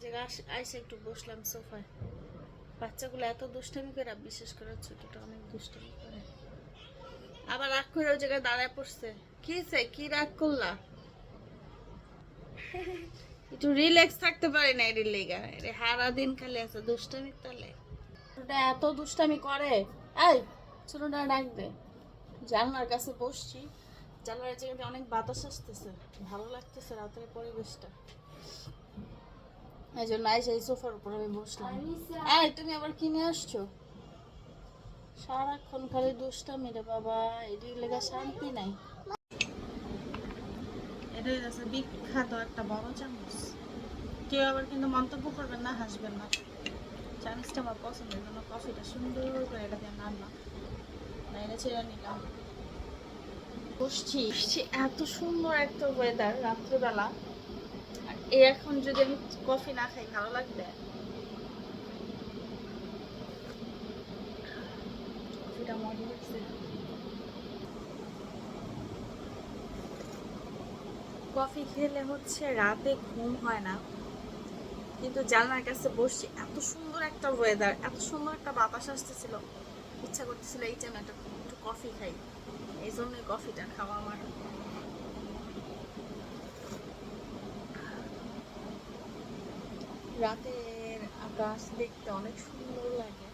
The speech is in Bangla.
জায়গায় আইসে একটু বসলাম সোফায়। বাচ্চাগুলো এত দুষ্টামি করে, বিশেষ করে ছোটটা অনেক দুষ্টামি করে। আবার রাগ করে ওই জায়গায় দাঁড়ায় পড়ছে। কি হয়েছে, কি রাগ করলা? একটু রিল্যাক্স থাকতে পারি না এর লেগা, সারা দিন খালি আছে দুষ্টামি তালে। ওটা এত দুষ্টামি করে। এই ছোটটা ডাক দে। জানলার কাছে বসছি, জানলার জায়গাতে অনেক বাতাস আসতেছে, ভালো লাগতেছে রাতের পরিবেশটা। এই জন্য আইসা এই সোফার উপর আমি বসলাম। এই তুমি আবার কিনে আসছো? সারাক্ষণ খালি দুষ্টামি রে বাবা, এটির লেগা শান্তি নাই। এটাই আছে বিখ্যাত একটা বড় চামচ। কেউ আবার কিন্তু মন্তব্য করবেন না, হাসবেন না। চামচটা আমার পছন্দের জন্য কফিটা সুন্দর করে এটা দিয়ে নাড়লাম, নাইলে ছেড়ে নিলাম। বসছি, এত সুন্দর একটা ওয়েদার রাত্রেবেলা। এখন যদি আমি কফি না খাই ভালো লাগবে? কফিটা মজা হচ্ছে। কফি খেলে হচ্ছে রাতে ঘুম হয় না, কিন্তু জানলার কাছে বসছি, এত সুন্দর একটা ওয়েদার, এত সুন্দর একটা বাতাস আসতেছিল, ইচ্ছা করতেছিল এই টাইমে একটু কফি খাই। এই জন্যই কফিটা খাওয়া আমার। রাতের আকাশ দেখতে অনেক সুন্দর লাগে।